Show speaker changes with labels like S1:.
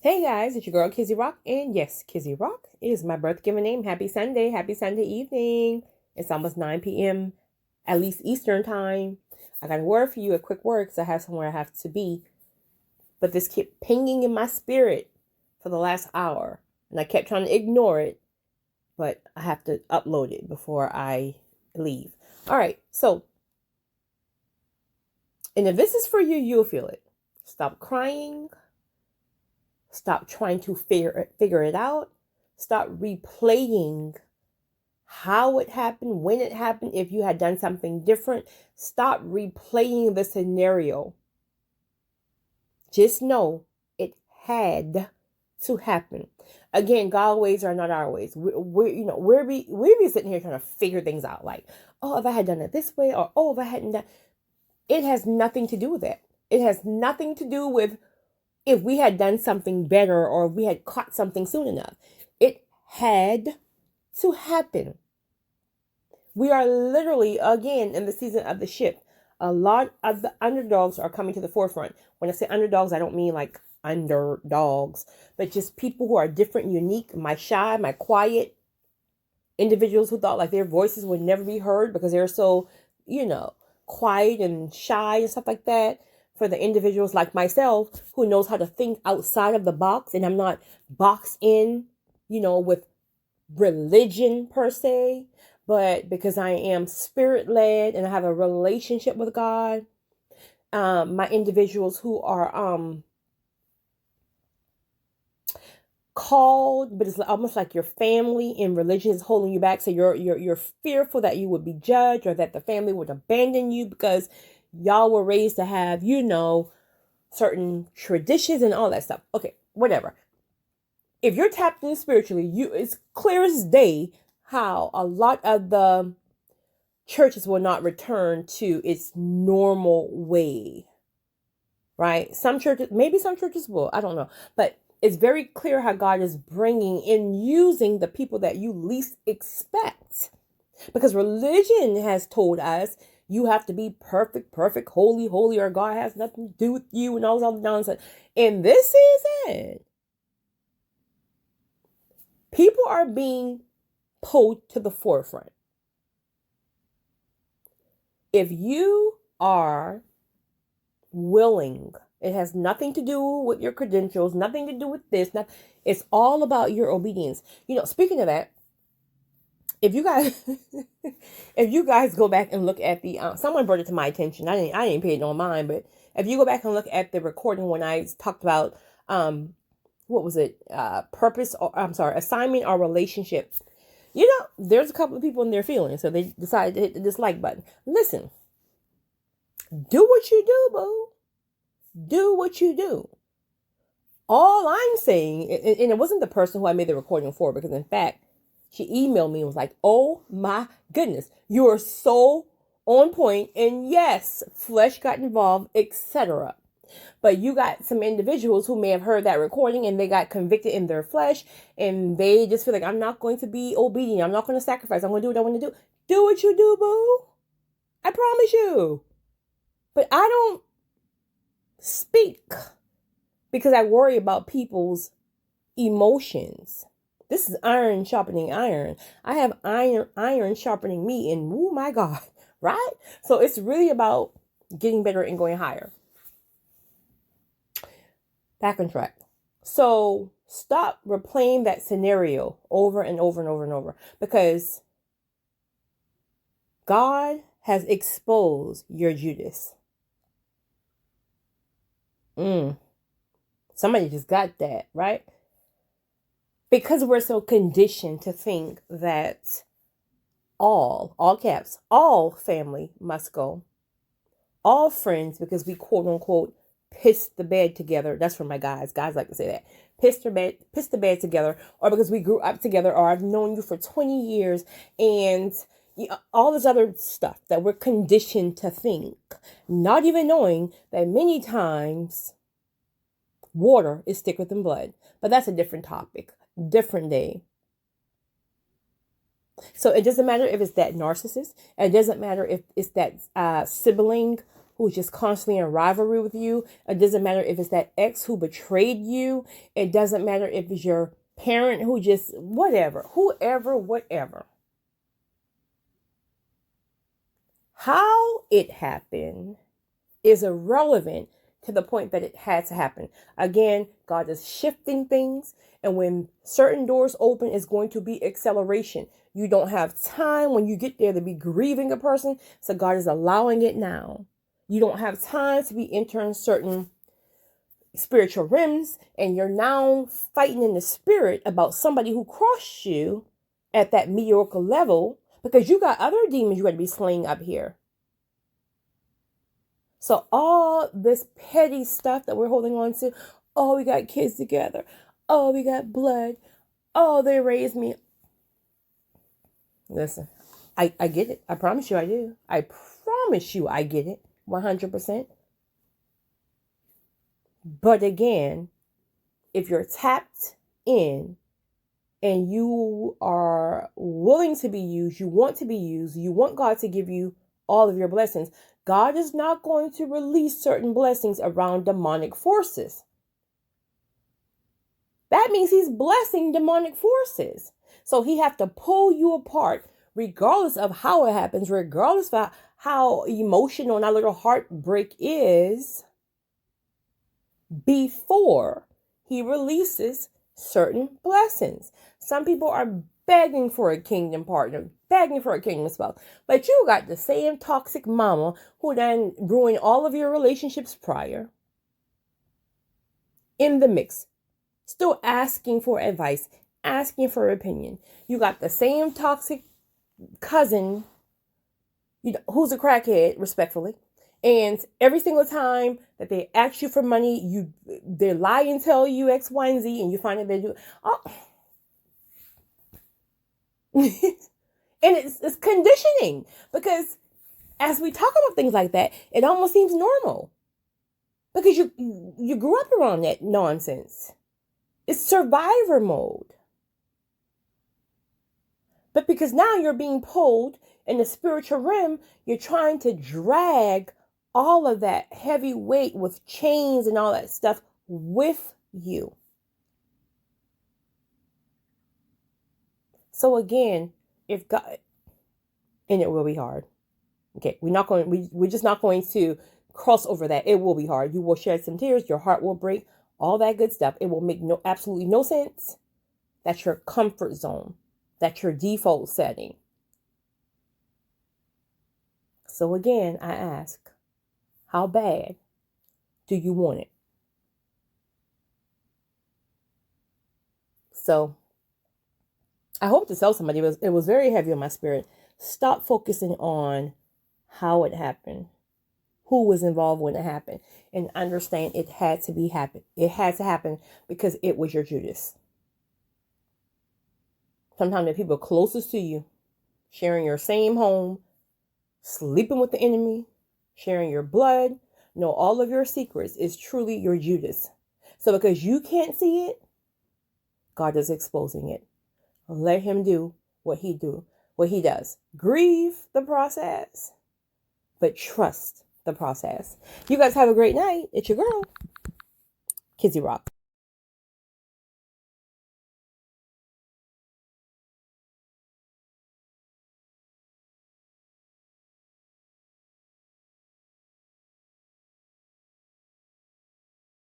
S1: Hey guys, it's your girl Kizzy Rock, and yes, Kizzy Rock is my birth given name. Happy Sunday, happy Sunday evening. It's almost 9 p.m., at least Eastern time. I got a word for you, a quick word, because I have somewhere I have to be. But this kept pinging in my spirit for the last hour, and I kept trying to ignore it, but I have to upload it before I leave. All right, and if this is for you, you'll feel it. Stop crying. Stop trying to figure it out. Stop replaying how it happened, when it happened, if you had done something different. Stop replaying the scenario. Just know it had to happen. Again, God ways are not our ways. We're sitting here trying to figure things out. Like, oh, if I had done it this way, or oh, if I hadn't done. It has nothing to do with that. It has nothing to do with if we had done something better or if we had caught something soon enough. It had to happen. We are literally, again, in the season of the shift. A lot of the underdogs are coming to the forefront. When I say underdogs, I don't mean like underdogs, but just people who are different, unique, my shy, my quiet individuals who thought like their voices would never be heard because they're so, quiet and shy and stuff like that. For the individuals like myself who knows how to think outside of the box, and I'm not boxed in, with religion per se, but because I am spirit led and I have a relationship with God. My individuals who are called, but it's almost like your family and religion is holding you back. So you're fearful that you would be judged or that the family would abandon you because y'all were raised to have, certain traditions and all that stuff. Okay, whatever. If you're tapped in spiritually, it's clear as day how a lot of the churches will not return to its normal way. Right? Maybe some churches will. I don't know. But it's very clear how God is bringing and using the people that you least expect. Because religion has told us you have to be perfect, holy, or God has nothing to do with you and all this other nonsense. In this season, people are being pulled to the forefront. If you are willing, it has nothing to do with your credentials, nothing to do with this. It's all about your obedience. Speaking of that, if you guys, if you guys go back and look at the, someone brought it to my attention. I didn't pay it on mine, but if you go back and look at the recording when I talked about, what was it? Purpose, or I'm sorry, assignment or relationship. There's a couple of people in their feelings, so they decided to hit the dislike button. Listen, do what you do, boo. Do what you do. All I'm saying, and it wasn't the person who I made the recording for, because in fact, she emailed me and was like, oh my goodness, you are so on point. And yes, flesh got involved, etc. But you got some individuals who may have heard that recording and they got convicted in their flesh and they just feel like, I'm not going to be obedient. I'm not going to sacrifice. I'm going to do what I want to do. Do what you do, boo. I promise you. But I don't speak because I worry about people's emotions. This is iron sharpening iron. I have iron sharpening me, and oh my God, right? So it's really about getting better and going higher. Back on track. So stop replaying that scenario over and over and over and over, because God has exposed your Judas. Somebody just got that, right? Because we're so conditioned to think that all caps, all family must go. All friends, because we quote unquote pissed the bed together. That's for my guys. Guys like to say that. Pissed the bed together, or because we grew up together, or I've known you for 20 years, and all this other stuff that we're conditioned to think, not even knowing that many times water is thicker than blood. But that's a different topic, different day. So it doesn't matter if it's that narcissist. It doesn't matter if it's that sibling who's just constantly in rivalry with you. It doesn't matter if it's that ex who betrayed you. It doesn't matter if it's your parent who just, whatever. How it happened is irrelevant to the point that it had to happen. Again, God is shifting things. And when certain doors open, it's going to be acceleration. You don't have time when you get there to be grieving a person. So God is allowing it now. You don't have time to be entering certain spiritual realms. And you're now fighting in the spirit about somebody who crossed you at that mediocre level, because you got other demons you got to be slaying up here. So all this petty stuff that we're holding on to, oh, we got kids together. Oh, we got blood. Oh, they raised me. Listen, I get it. I promise you I do. I promise you I get it. 100%. But again, if you're tapped in and you are willing to be used, you want to be used, you want God to give you all of your blessings, God is not going to release certain blessings around demonic forces. That means he's blessing demonic forces. So he have to pull you apart, regardless of how it happens, regardless of how emotional that little heartbreak is, before he releases certain blessings. Some people are begging for a kingdom partner, begging for a kingdom spouse, but you got the same toxic mama who then ruined all of your relationships prior in the mix, still asking for advice, asking for opinion. You got the same toxic cousin, who's a crackhead, respectfully, and every single time that they ask you for money, they lie and tell you X, Y, and Z, and you find that they do. Oh. And it's conditioning, because as we talk about things like that, it almost seems normal because you grew up around that nonsense. It's survivor mode. But because now you're being pulled in the spiritual realm, you're trying to drag all of that heavy weight with chains and all that stuff with you. So again, if God, and it will be hard. Okay, we're just not going to cross over that. It will be hard. You will shed some tears. Your heart will break. All that good stuff. It will make absolutely no sense. That's your comfort zone. That's your default setting. So again, I ask, how bad do you want it? So I hope to tell somebody, it was very heavy on my spirit. Stop focusing on how it happened, who was involved when it happened, and understand it had to happen. It had to happen because it was your Judas. Sometimes the people closest to you, sharing your same home, sleeping with the enemy, sharing your blood, know all of your secrets, is truly your Judas. So because you can't see it, God is exposing it. Let him do what he does. Grieve the process, but trust the process. You guys have a great night. It's your girl, Kizzy Rock.